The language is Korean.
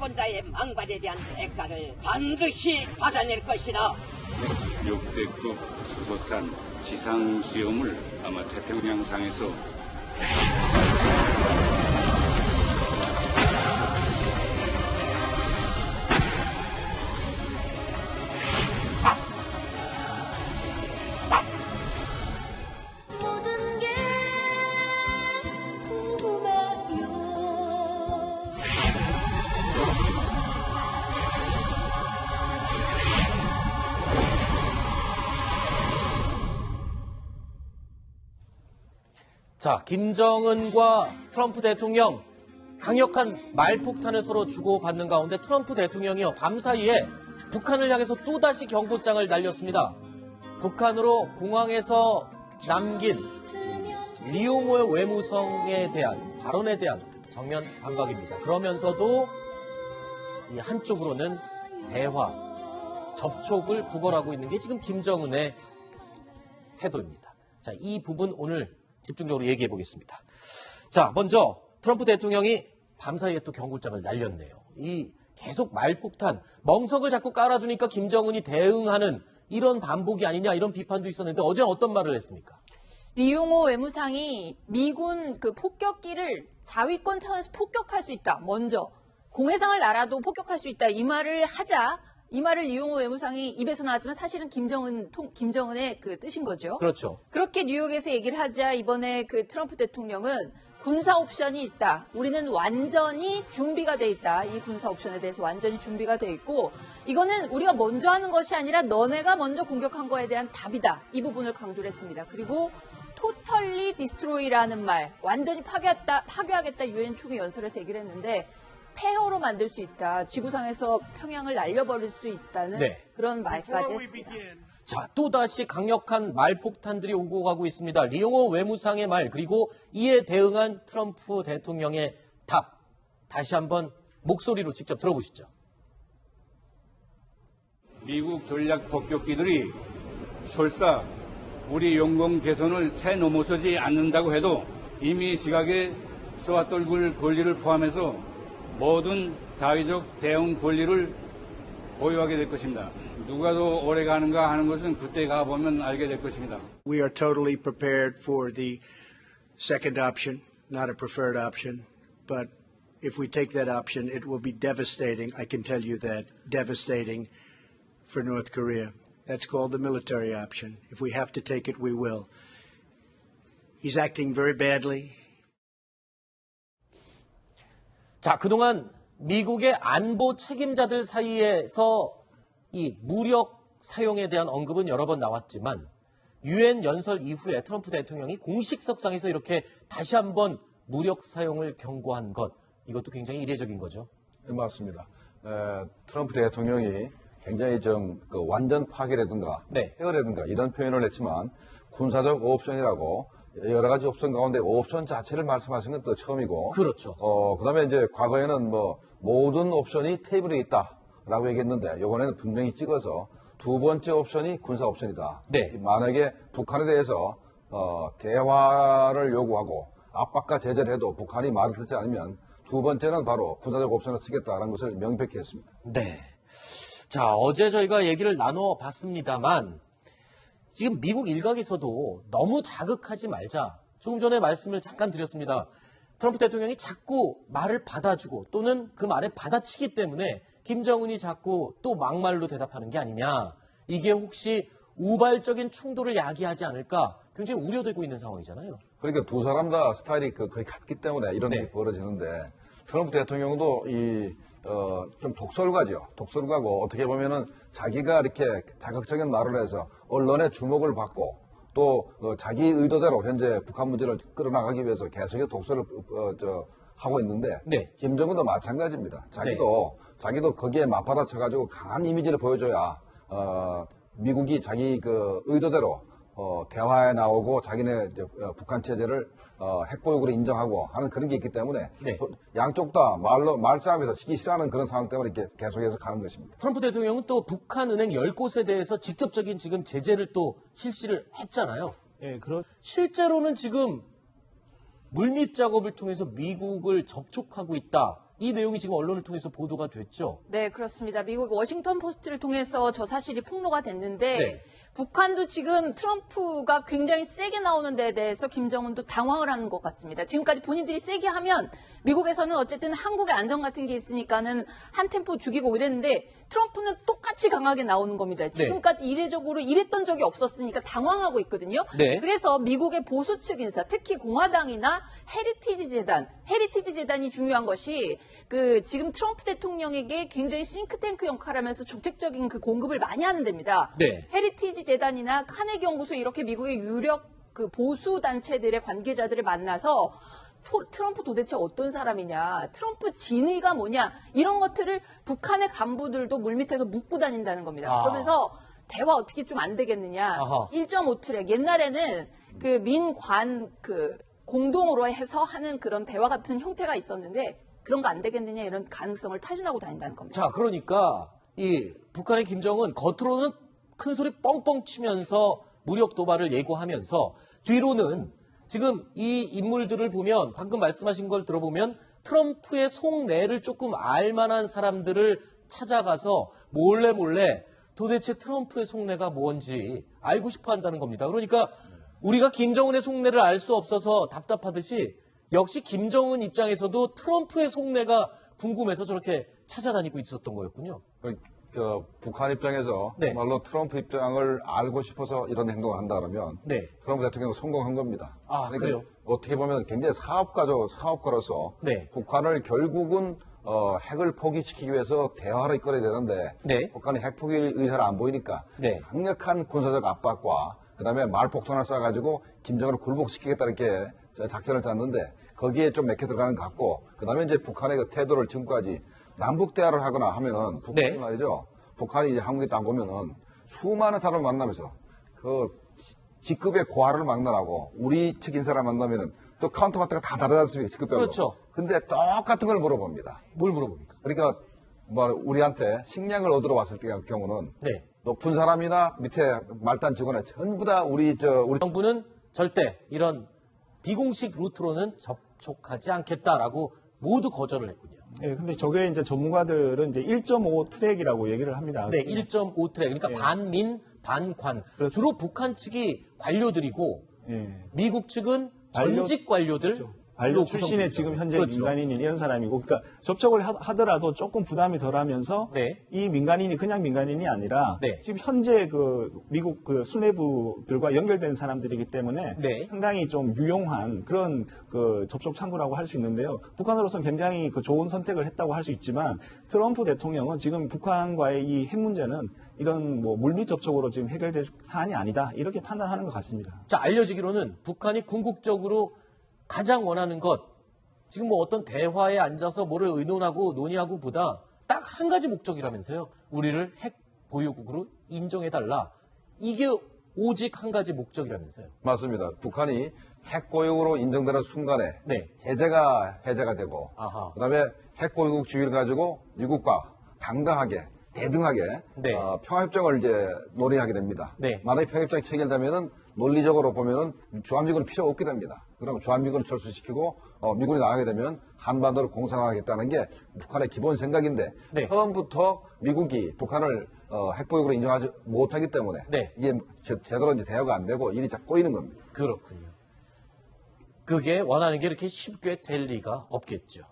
채권자의 망발에 대한 대가를 반드시 받아낼 것이다. 역대급 수소탄 지상시험을 아마 태평양상에서 모든 게 궁금해요. 자, 김정은과 트럼프 대통령 강력한 말폭탄을 서로 주고받는 가운데 트럼프 대통령이요 밤사이에 북한을 향해서 또다시 경고장을 날렸습니다. 북한으로 공항에서 남긴 리용호의 외무성에 대한 발언에 대한 정면 반박입니다. 그러면서도 이 한쪽으로는 대화, 접촉을 구걸하고 있는 게 지금 김정은의 태도입니다. 자, 이 부분 오늘 집중적으로 얘기해 보겠습니다. 자, 먼저 트럼프 대통령이 밤사이에 또 경고장을 날렸네요. 이 계속 말폭탄, 멍석을 자꾸 깔아주니까 김정은이 대응하는 이런 반복이 아니냐 이런 비판도 있었는데 어제는 어떤 말을 했습니까? 리용호 외무상이 미군 그 폭격기를 자위권 차원에서 폭격할 수 있다. 먼저 공해상을 날아도 폭격할 수 있다. 이 말을 하자. 이 말을 리용호 외무상이 입에서 나왔지만 사실은 김정은의 그 뜻인 거죠. 그렇죠. 그렇게 뉴욕에서 얘기를 하자 이번에 그 트럼프 대통령은 군사 옵션이 있다. 우리는 완전히 준비가 돼 있다. 이 군사 옵션에 대해서 완전히 준비가 돼 있고 이거는 우리가 먼저 하는 것이 아니라 너네가 먼저 공격한 거에 대한 답이다. 이 부분을 강조를 했습니다. 그리고 토털리 디스트로이라는 말, 완전히 파괴하겠다 유엔 총회 연설에서 얘기를 했는데 폐허로 만들 수 있다. 지구상에서 평양을 날려버릴 수 있다는 그런 말까지 했습니다. 자, 또다시 강력한 말폭탄들이 오고 가고 있습니다. 리용호 외무상의 말, 그리고 이에 대응한 트럼프 대통령의 답. 다시 한번 목소리로 직접 들어보시죠. 미국 전략 폭격기들이 설사 우리 영공 개선을 채 넘어서지 않는다고 해도 이미 시각에 쏘아떨굴 권리를 포함해서 모든 자위적 대응 권리를 보유하게 될 것입니다. 누가 더 오래 가는가 하는 것은 그때 가보면 알게 될 것입니다. We are totally prepared for the second option, not a preferred option. But if we take that option, it will be devastating. I can tell you that. Devastating for North Korea. That's called the military option. If we have to take it, we will. He's acting very badly. 자, 그동안 미국의 안보 책임자들 사이에서 이 무력 사용에 대한 언급은 여러 번 나왔지만 유엔 연설 이후에 트럼프 대통령이 공식 석상에서 이렇게 다시 한번 무력 사용을 경고한 것, 이것도 굉장히 이례적인 거죠. 네, 맞습니다. 트럼프 대통령이 굉장히 좀 그 완전 파괴라든가 폐허라든가 이런 표현을 했지만 군사적 옵션이라고 여러 가지 옵션 가운데 옵션 자체를 말씀하신 건 또 처음이고. 그렇죠. 그다음에 이제 과거에는 뭐 모든 옵션이 테이블에 있다라고 얘기했는데 이번에는 분명히 찍어서 두 번째 옵션이 군사 옵션이다. 네. 만약에 북한에 대해서 대화를 요구하고 압박과 제재를 해도 북한이 말을 듣지 않으면 두 번째는 바로 군사적 옵션을 쓰겠다라는 것을 명백히 했습니다. 네. 자, 어제 저희가 얘기를 나눠봤습니다만 지금 미국 일각에서도 너무 자극하지 말자. 조금 전에 말씀을 잠깐 드렸습니다. 트럼프 대통령이 자꾸 말을 받아주고 또는 그 말에 받아치기 때문에 김정은이 자꾸 또 막말로 대답하는 게 아니냐. 이게 혹시 우발적인 충돌을 야기하지 않을까 굉장히 우려되고 있는 상황이잖아요. 그러니까 두 사람 다 스타일이 거의 같기 때문에 이런 일이 벌어지는데 트럼프 대통령도 좀 독설가죠. 독설가고 어떻게 보면은 자기가 이렇게 자극적인 말을 해서 언론의 주목을 받고 또 자기 의도대로 현재 북한 문제를 끌어나가기 위해서 계속해서 독설을 하고 있는데 김정은도 마찬가지입니다. 자기도 거기에 맞받아쳐가지고 강한 이미지를 보여줘야 미국이 자기 그 의도대로 대화에 나오고 자기네 북한 체제를 핵보유국으로 인정하고 하는 그런 게 있기 때문에 양쪽 다 말싸움에서 지기 싫어하는 그런 상황 때문에 이렇게 계속해서 가는 것입니다. 트럼프 대통령은 또 북한 은행 10곳에 대해서 직접적인 지금 제재를 또 실시를 했잖아요. 실제로는 지금 물밑 작업을 통해서 미국을 접촉하고 있다. 이 내용이 지금 언론을 통해서 보도가 됐죠. 네, 그렇습니다. 미국 워싱턴 포스트를 통해서 저 사실이 폭로가 됐는데 네. 북한도 지금 트럼프가 굉장히 세게 나오는 데에 대해서 김정은도 당황을 하는 것 같습니다. 지금까지 본인들이 세게 하면 미국에서는 어쨌든 한국의 안정 같은 게 있으니까는 한 템포 죽이고 이랬는데 트럼프는 똑같이 강하게 나오는 겁니다. 지금까지 이례적으로 이랬던 적이 없었으니까 당황하고 있거든요. 네. 그래서 미국의 보수 측 인사, 특히 공화당이나 헤리티지 재단이 중요한 것이 그 지금 트럼프 대통령에게 굉장히 싱크탱크 역할을 하면서 정책적인 그 공급을 많이 하는 데입니다. 네. 헤리티지 재단이나 카네기 연구소 이렇게 미국의 유력 그 보수 단체들의 관계자들을 만나서 트럼프 도대체 어떤 사람이냐, 트럼프 진의가 뭐냐, 이런 것들을 북한의 간부들도 물밑에서 묻고 다닌다는 겁니다. 아. 그러면서 대화 어떻게 좀 안 되겠느냐. 아하. 1.5트랙. 옛날에는 그 민관 그 공동으로 해서 하는 그런 대화 같은 형태가 있었는데 그런 거 안 되겠느냐 이런 가능성을 타진하고 다닌다는 겁니다. 자, 그러니까 이 북한의 김정은 겉으로는 큰 소리 뻥뻥 치면서 무력 도발을 예고하면서 뒤로는 지금 이 인물들을 보면 방금 말씀하신 걸 들어보면 트럼프의 속내를 조금 알만한 사람들을 찾아가서 몰래 도대체 트럼프의 속내가 뭔지 알고 싶어 한다는 겁니다. 그러니까 우리가 김정은의 속내를 알 수 없어서 답답하듯이 역시 김정은 입장에서도 트럼프의 속내가 궁금해서 저렇게 찾아다니고 있었던 거였군요. 북한 입장에서 네. 정말로 트럼프 입장을 알고 싶어서 이런 행동을 한다 그러면 네. 트럼프 대통령은 성공한 겁니다. 아, 그래요? 어떻게 보면 굉장히 사업가로서 네. 북한을 결국은 핵을 포기시키기 위해서 대화를 이끌어야 되는데 네. 북한이 핵 포기 의사를 안 보이니까 네. 강력한 군사적 압박과 그다음에 말폭탄을 쏴가지고 김정은을 굴복시키겠다 이렇게 작전을 짰는데 거기에 좀 맥혀 들어가는 것 같고 그다음에 이제 북한의 그 태도를 지금까지 남북 대화를 하거나 하면은 북한이 네. 말이죠. 북한이 이제 한국에 딱 오면은 수많은 사람을 만나면서 그 직급의 고하를 만나라고 우리 측 인사를 만나면은 또 카운터파트가 다 다르지 않습니까? 직급별로. 그렇죠. 근데 똑같은 걸 물어봅니다. 뭘 물어봅니까? 그러니까 뭐 우리한테 식량을 얻으러 왔을 경우는 네. 높은 사람이나 밑에 말단 직원에 전부 다 우리 정부는 절대 이런 비공식 루트로는 접촉하지 않겠다라고 모두 거절을 했군요. 예, 근데 저게 이제 전문가들은 이제 1.5 트랙이라고 얘기를 합니다. 네, 1.5 트랙. 그러니까 반민, 반관. 그렇습니다. 주로 북한 측이 관료들이고 예. 미국 측은 전직 관료들. 반려 출신의 지금 현재 그렇죠. 민간인인 이런 사람이고, 그러니까 접촉을 하더라도 조금 부담이 덜하면서 네. 이 민간인이 그냥 민간인이 아니라 네. 지금 현재 그 미국 그 수뇌부들과 연결된 사람들이기 때문에 네. 상당히 좀 유용한 그런 그 접촉 창구라고 할 수 있는데요. 북한으로서는 굉장히 그 좋은 선택을 했다고 할 수 있지만 트럼프 대통령은 지금 북한과의 이 핵 문제는 이런 뭐 물밑 접촉으로 지금 해결될 사안이 아니다 이렇게 판단하는 것 같습니다. 자, 알려지기로는 북한이 궁극적으로 가장 원하는 것, 지금 뭐 어떤 대화에 앉아서 뭐를 의논하고 논의하고 보다 딱 한 가지 목적이라면서요. 우리를 핵 보유국으로 인정해달라. 이게 오직 한 가지 목적이라면서요. 맞습니다. 북한이 핵 보유국으로 인정되는 순간에 네. 제재가 해제가 되고 아하. 그다음에 핵 보유국 지위를 가지고 미국과 당당하게 대등하게 네. 평화협정을 이제 논의하게 됩니다. 네. 만약에 평화협정이 체결되면은 논리적으로 보면은 주한미군은 필요 없게 됩니다. 그럼 주한미군을 철수시키고 미군이 나가게 되면 한반도를 공산화하겠다는 게 북한의 기본 생각인데 네. 처음부터 미국이 북한을 핵보유국으로 인정하지 못하기 때문에 네. 이게 제대로 이제 대화가 안 되고 일이 자꾸 꼬이는 겁니다. 그렇군요. 그게 원하는 게 이렇게 쉽게 될 리가 없겠죠.